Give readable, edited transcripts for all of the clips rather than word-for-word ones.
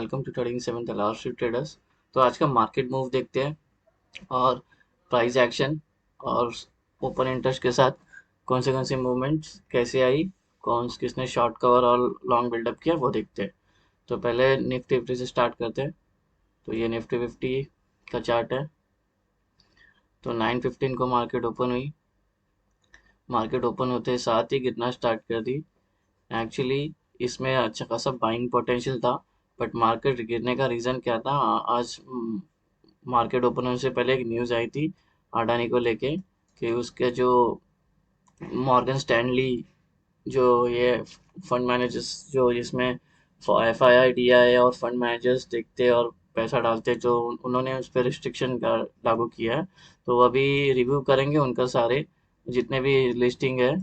Welcome to trading seven the last traders. तो आज का मार्केट मूव देखते हैं और प्राइस एक्शन और ओपन इंटरेस्ट के साथ कौन से मूवमेंट्स कैसे आई, कौन किसने शॉर्ट कवर और लॉन्ग बिल्डअप किया वो देखते हैं। तो पहले निफ्टी फिफ्टी से स्टार्ट करते हैं। तो ये निफ्टी फिफ्टी का चार्ट है। तो 9:15 को मार्केट ओपन हुई। मार्केट ओपन होते साथ ही गिरना स्टार्ट कर दी। एक्चुअली इसमें अच्छा खासा बाइंग पोटेंशियल था, बट मार्केट गिरने का रीज़न क्या था? आज मार्केट ओपन होने से पहले एक न्यूज़ आई थी अडानी को लेके कि उसके जो मॉर्गन स्टैनली जो ये फंड मैनेजर्स जो जिसमें FII दिया है और फंड मैनेजर्स देखते और पैसा डालते, जो उन्होंने उस पर रिस्ट्रिक्शन का लागू किया है। तो वो अभी रिव्यू करेंगे उनका सारे जितने भी लिस्टिंग है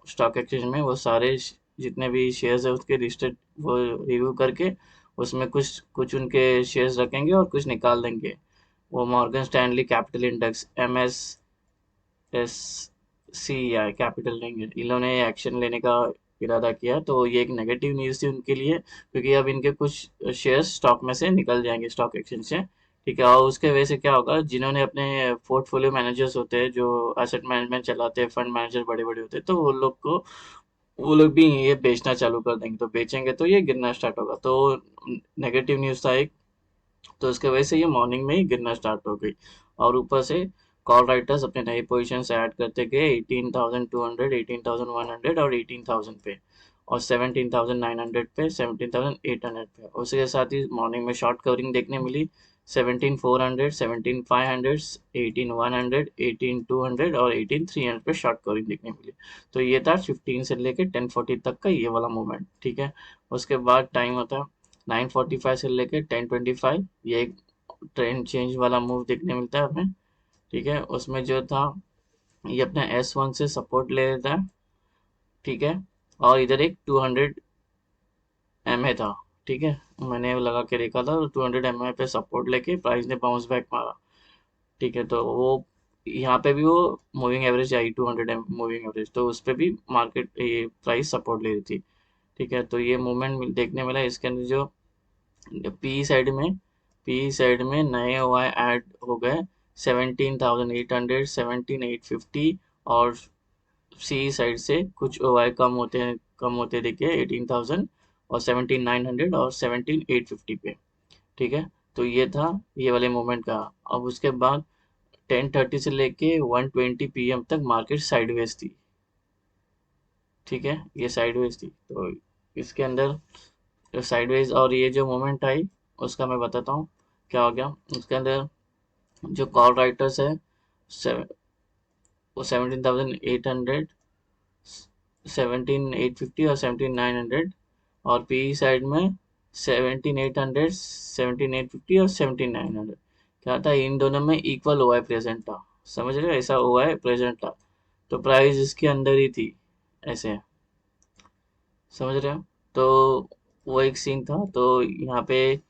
स्टॉक एक्सचेंज में, वो सारे जितने भी शेयर्स है उसके लिस्टेड वो रिव्यू करके उसमें कुछ कुछ उनके शेयर्स रखेंगे और कुछ निकाल देंगे। वो Morgan Stanley capital index MSCI capital लेंगे, इन्होंने एक्शन लेने का इरादा किया। तो ये एक नेगेटिव न्यूज़ थी उनके लिए, क्योंकि अब इनके कुछ शेयर्स स्टॉक में से निकल जाएंगे स्टॉक एक्सचेंज से। ठीक है, और उसके वजह से क्या होगा, जिन्होंने अपने पोर्टफोलियो मैनेजर्स होते हैं जो एसेट मैनेजमेंट चलाते हैं, फंड मैनेजर बड़े बड़े होते हैं, तो वो लोग भी ये बेचना चालू कर देंगे। तो बेचेंगे तो ये गिरना स्टार्ट होगा। तो नेगेटिव न्यूज़ था एक। तो उसके वजह से ये मॉर्निंग में ही गिरना स्टार्ट हो गई। और ऊपर से कॉल राइटर्स अपने नए पोजीशन ऐड करते गए 18,200, 18,100 और 18,000 पे, और 17,900 पे, 17,800 पे। उसी के साथ ही मॉर्निंग में शॉर्ट कवरिंग देखने मिली। 17,400, 17,500, 18,100, 18,200 और 18,300 पे शॉर्ट कवरिंग देखने मिली। तो ये था 15 से लेके 10:40 तक का ये वाला मूवमेंट। ठीक है, उसके बाद टाइम होता है 9:45 से लेके 10:25। ये एक ट्रेंड चेंज वाला मूव देखने मिलता है हमें। ठीक है, उसमें जो था ये अपने S1 से सपोर्ट ले लेता है। ठीक है, और इधर एक 200 MA था। ठीक है, मैंने लगा के देखा था, 200 MA पे सपोर्ट लेके प्राइस ने बाउंस बैक मारा। ठीक है, तो वो यहाँ पे भी वो मूविंग एवरेज आई 200 मूविंग एवरेज, तो उस पे भी मार्केट ये प्राइस सपोर्ट ले रही थी। ठीक है, तो ये मूवमेंट देखने मिला। इसके अंदर जो पी साइड में पी साइड में नए ओआई ऐड हो गए 17,800, 17,850। और सी साइड से कुछ ओआई कम होते दिखे 18,000 और 17,900 और 17,850 पे। ठीक है, तो ये था ये वाले मोमेंट का। अब उसके बाद 10:30 से लेके 1:20 PM तक मार्केट साइडवेज थी। ठीक है, ये साइडवेज थी। तो इसके अंदर साइडवेज और ये जो मोमेंट आई उसका मैं बताता हूँ क्या हो गया। उसके अंदर जो कॉल राइटर्स है वो 17,800, 17,850 और 17,900। और पी साइड में 17,800, 17,850 और 17,900। क्या था, इन दोनों में इक्वल ओआई प्रेजेंट था। समझ रहे हो, ऐसा ओआई प्रेजेंट था। तो प्राइस इसके अंदर ही थी ऐसे। समझ रहे हो, तो वो एक सीन था। तो यहाँ पे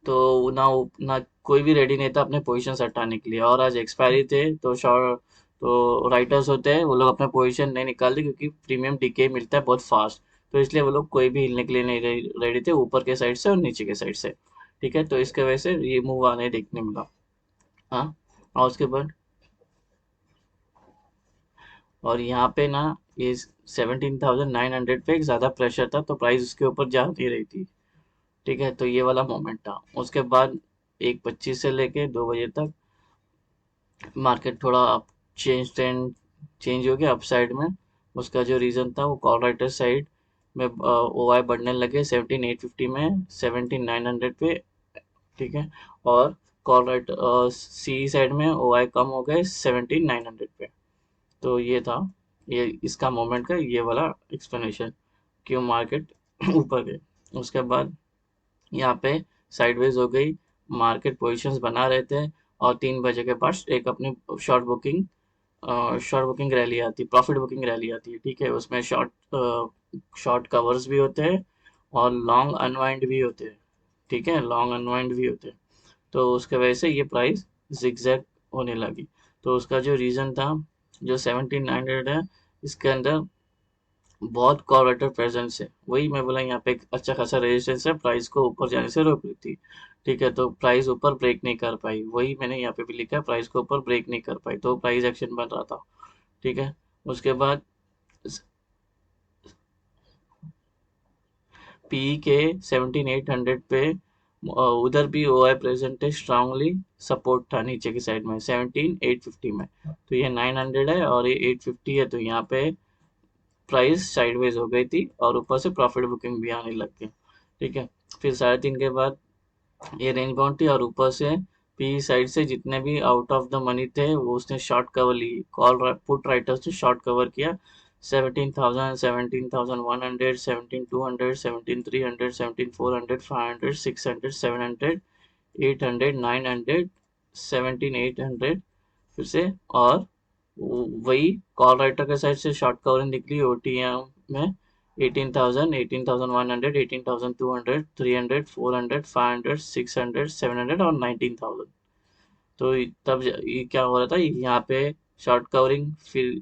तो ना कोई भी रेडी नहीं था अपने पोजीशन हटाने के लिए। और आज एक्सपायरी थे, तो शॉर्ट तो राइटर्स होते हैं वो लोग अपना पोजीशन नहीं निकालते, क्योंकि प्रीमियम डीके मिलता है बहुत फास्ट। तो इसलिए वो लोग कोई भी हिलने के लिए नहीं रेडी थे, ऊपर के साइड से और नीचे के साइड से। ठीक है, तो इसके वजह से ये मूव आने देखने मिला। हाँ, और उसके बाद और यहाँ पे ना ये 17,900 पे एक ज़्यादा प्रेशर था, तो प्राइस उसके ऊपर जा नहीं रही थी। ठीक है, तो ये वाला मोमेंट था। उसके बाद 1:25 से लेके 2 बजे तक मार्केट थोड़ा अप चेंज हो गया अपसाइड में। उसका जो रीज़न था वो कॉल राइटर साइड में ओआई बढ़ने लगे 17,850 में 17,900 पे। ठीक है, और कॉल राइट सी साइड में ओआई कम हो गए 17,900 पे। तो ये था ये इसका मोमेंट का ये वाला एक्सप्लेनेशन क्यों मार्केट ऊपर गए। उसके बाद यहाँ पे साइडवेज हो गई, मार्केट पोजीशंस बना रहे थे। और 3 बजे के बाद एक अपनी short booking short booking rally आती, प्रॉफिट बुकिंग रैली आती है। ठीक है, उसमें शॉर्ट कवर्स भी होते हैं और लॉन्ग अनवाइंड भी होते हैं। ठीक है, लॉन्ग अनवाइंड भी होते हैं। तो उसके वजह से ये प्राइस जिगजैग होने लगी। तो उसका जो रीज़न था, जो 17,900 है, इसके अंदर बहुत कॉर्पोरेटर प्रेजेंस है, वही मैं बोला यहाँ पे एक अच्छा खासा रेजिस्टेंस है, प्राइस को ऊपर जाने से रोक रही थी। ठीक है, तो प्राइस ऊपर ब्रेक नहीं कर पाई, वही मैंने यहाँ पे भी लिखा है, प्राइस को ऊपर ब्रेक नहीं कर पाई तो प्राइस एक्शन बन रहा था। ठीक है, उसके बाद पी के 17800 पे उधर भी ओ आई प्रेजेंट है, स्ट्रांगली सपोर्ट था नीचे की साइड में 17850 में। तो ये 900 है और ये 850 है, तो यहाँ पे प्राइस साइडवेज हो गई थी और ऊपर से प्रॉफिट बुकिंग भी आने लग गई। ठीक है, फिर 3:30 के बाद ये रेंज बाउंड थी और ऊपर से पी साइड से जितने भी आउट ऑफ द मनी थे वो उसने शॉर्ट कवर ली, कॉल पुट राइटर्स ने शॉर्ट कवर किया। 17,000, 17,100, 17,200, 17,300, 17,400, 500, 600, 700, 800, 900, 17,800 फिर से। और वही कॉल राइटर के साइड से शॉर्ट कवरिंग निकली ओटीएम में 18,000, 18,100, 18,200, 300, 400, 500, 600, 700 और 19,000। तो तब ये क्या हो रहा था यहाँ पे, शॉर्ट कवरिंग, फिर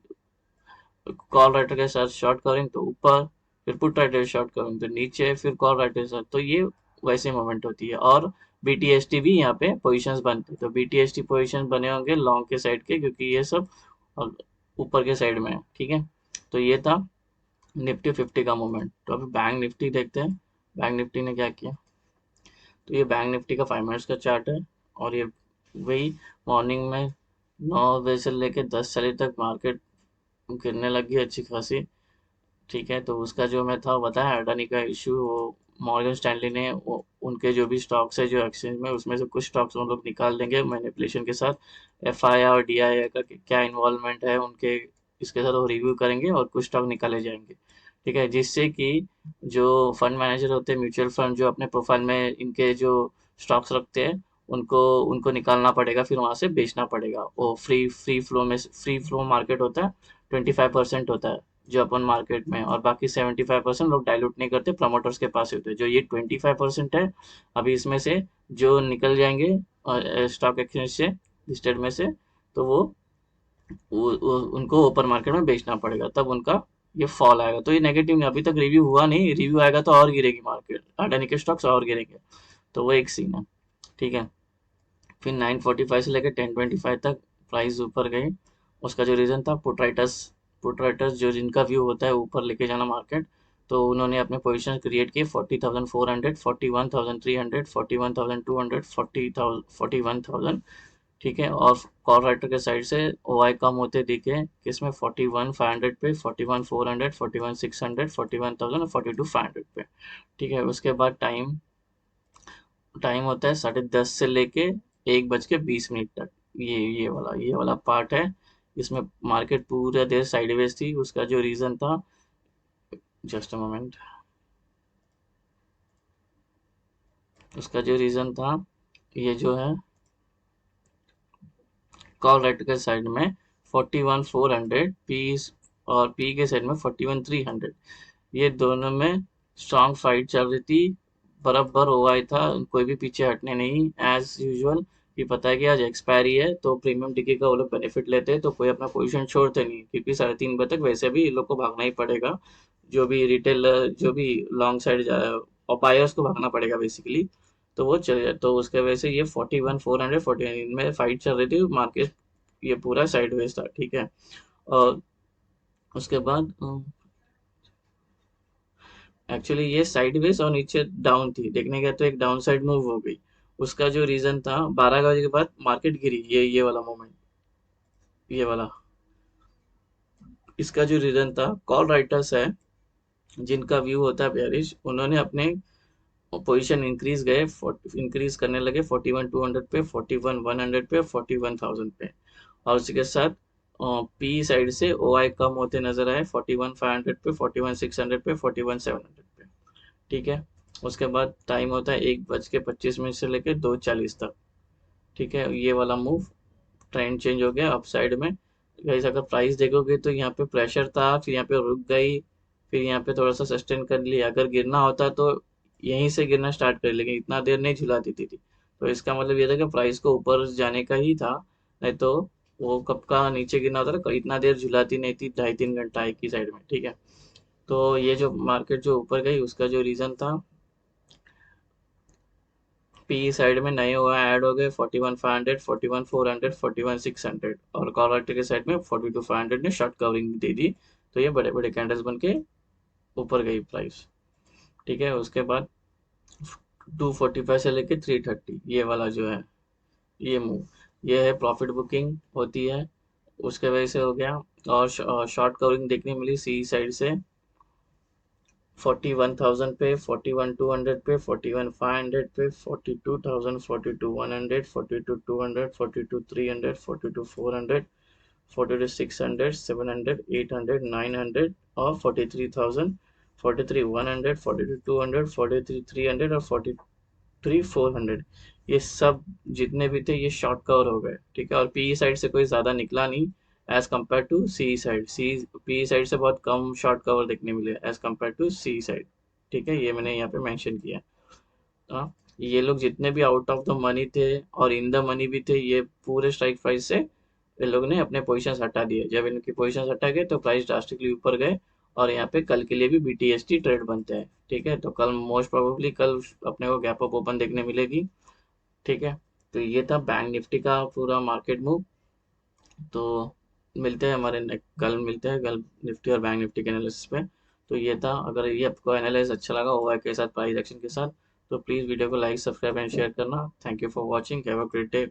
कॉल राइटर के साथ शॉर्ट कवरिंग तो ऊपर, फिर पुट राइटर शॉर्ट कवरिंग तो नीचे, फिर कॉल राइटर के साथ, तो ये वैसे मोमेंट होती है। और बीटीएसटी भी यहाँ पे पोजीशंस बनते हैं, तो बीटीएसटी पोजीशंस बने होंगे लॉन्ग के साइड के, क्योंकि ये सब ऊपर के साइड में है। ठीक है, तो ये था निफ्टी 50 का मूवमेंट। तो अभी बैंक निफ्टी देखते हैं, बैंक निफ्टी ने क्या किया। तो ये बैंक निफ्टी का 5 मिनट्स का चार्ट है और ये वही मॉर्निंग में 9 बजे से लेके 10 बजे तक मार्केट गिरने लगी अच्छी खासी। ठीक है, तो उसका जो मैं था बताया अडानी का इशू, वो मॉर्गन स्टैनली ने उनके जो भी स्टॉक्स है जो एक्सचेंज में, उसमें से कुछ स्टॉक्स हम लोग निकाल देंगे मैनिपुलेशन के साथ। एफ आई और डी आई का क्या इन्वॉल्वमेंट है उनके, इसके साथ वो रिव्यू करेंगे और कुछ स्टॉक निकाले जाएंगे। ठीक है, जिससे कि जो फंड मैनेजर होते हैं म्यूचुअल फंड, जो अपने प्रोफाइल में इनके जो स्टॉक्स रखते हैं, उनको उनको निकालना पड़ेगा, फिर वहां से बेचना पड़ेगा। वो फ्री फ्लो में, फ्री फ्लो मार्केट होता है, 25% होता है जो अपन मार्केट में, और बाकी 75% लोग डाइल्यूट नहीं करते, प्रमोटर्स के पास ही होते हैं। जो ये 25% है, अभी इसमें से जो निकल जाएंगे स्टॉक एक्सचेंज से, लिस्टेड में से, तो उनको ओपन मार्केट में बेचना पड़ेगा, तब उनका ये फॉल आएगा। तो ये नेगेटिव नहीं, अभी तक रिव्यू हुआ नहीं, रिव्यू आएगा तो और गिरेगी मार्केट, अडानी के स्टॉक्स और गिरेंगे। तो वो एक सीन है। ठीक है, फिर 945 से लेकर 1025 तक प्राइस ऊपर गई। उसका जो रीज़न था, पुट राइटर्स जो जिनका व्यू होता है ऊपर लेके जाना मार्केट, तो उन्होंने अपने पोजीशन क्रिएट किए 40,400, 41,300, 41,200, 41,000। ठीक है, और कॉल राइटर के साइड से ओ आई कम होते दिखे किसमें, 41,500 पे, 41,400, 41,600, 41,000 और 42,500 पे। ठीक है, उसके बाद टाइम होता है 10:30 से लेके 1:20 तक। ये वाला पार्ट है, इसमें मार्केट पूरा देर साइडवेज थी। उसका जो रीजन था, जस्ट अ मोमेंट, उसका जो रीजन था, ये जो है कॉल राइट के साइड में 41,400 पी, और पी के साइड में 41,300, ये दोनों में स्ट्रांग फाइट चल रही थी। बराबर हुआ ही था, कोई भी पीछे हटने नहीं, एज यूजुअल। कि पता है कि आज एक्सपायरी है तो प्रीमियम टिके का वो लोग बेनिफिट लेते हैं, तो कोई अपना पोजीशन छोड़ते नहीं, क्योंकि 3:30 बजे तक वैसे भी इन लोग को भागना ही पड़ेगा। जो भी रिटेल, जो भी लॉन्ग साइड और बायर्स को भागना पड़ेगा बेसिकली। तो वो चले जाए, तो उसके वजह से ये 41,400, 41 इनमें फाइट चल रही थी मार्केट, ये पूरा साइडवेज था। ठीक है, और उसके बाद एक्चुअली ये साइडवेज और नीचे डाउन थी, देखने गया तो एक डाउन साइड मूव हो गई। उसका जो रीजन था, 12 बजे के बाद मार्केट गिरी, ये वाला मोमेंट, ये वाला, इसका जो रीजन था, कॉल राइटर्स है जिनका व्यू होता है बेयरिश, उन्होंने अपने पोजीशन इंक्रीज करने लगे 41,200 पे, 41,100 पे, 41,000 पे। और उसी के साथ पी साइड से ओ आई कम होते नजर आए 41,500 पे, 41,600 पे, 41,700 पे। ठीक है, उसके बाद टाइम होता है 1:25 से लेकर 2:40 तक। ठीक है, ये वाला मूव, ट्रेंड चेंज हो गया अपसाइड में। गाइस अगर प्राइस देखोगे तो यहाँ पे प्रेशर था, फिर यहाँ पे रुक गई, फिर यहाँ पे थोड़ा सा सस्टेन कर लिया। अगर गिरना होता तो यहीं से गिरना स्टार्ट कर, लेकिन इतना देर नहीं झुला देती थी। तो इसका मतलब ये था कि प्राइस को ऊपर जाने का ही था, नहीं तो वो कब का नीचे गिरना होता था, इतना देर झुलाती नहीं थी, 2.5-3 घंटा एक ही साइड में। ठीक है, तो ये जो मार्केट जो ऊपर गई उसका जो रीज़न था, पी साइड में नए हुआ ऐड हो गए 41,500, 41,400, 41,600, और कॉल के साइड में 42,500 ने शॉर्ट कवरिंग दे दी। तो ये बड़े बड़े कैंडल्स बन के ऊपर गई प्राइस। ठीक है, उसके बाद 245 से लेके 330, ये वाला जो है ये मूव, ये है प्रॉफिट बुकिंग होती है, उसके वजह से हो गया। और शॉर्ट कवरिंग देखने मिली सी साइड से 41,000 पे, 41,200 पे, 41,500 पे, 42,000, 42,100, 42,200, 42,300, 42,400, 42,600, 700, 800, 900 और 43,000, 43,100, 42,200, 43,300 और 43,400, ये सब जितने भी थे ये शॉर्ट कवर हो गए। ठीक है, और पीई साइड से कोई ज़्यादा निकला नहीं as compare to C side. C PE side से बहुत कम शॉर्ट कवर देखने मिले as compare to C side. ठीक है, ये मैंने यहाँ पे मेंशन किया। हाँ, ये लोग जितने भी आउट ऑफ द मनी थे और इन द मनी भी थे, ये पूरे स्ट्राइक प्राइस से इन लोगों ने अपने पोजीशंस हटा दिए। जब इनकी पोजीशंस हटा गए तो प्राइस ड्रास्टिकली ऊपर गए, और यहाँ पे कल के लिए भी बीटीएसटी ट्रेड बनते हैं। ठीक है, तो कल मोस्ट प्रोबेबली कल अपने को गैप अप ओपन देखने मिलेगी। ठीक है, तो ये था बैंक निफ्टी का पूरा मार्केट मूव। तो मिलते हैं कल मिलते हैं कल निफ्टी और बैंक निफ्टी के एनालिसिस पे। तो ये था, अगर ये आपको एनालिसिस अच्छा लगा हुआ है के साथ, प्राइस एक्शन के साथ, तो प्लीज़ वीडियो को लाइक, सब्सक्राइब एंड शेयर करना। Thank you for watching, have a great day.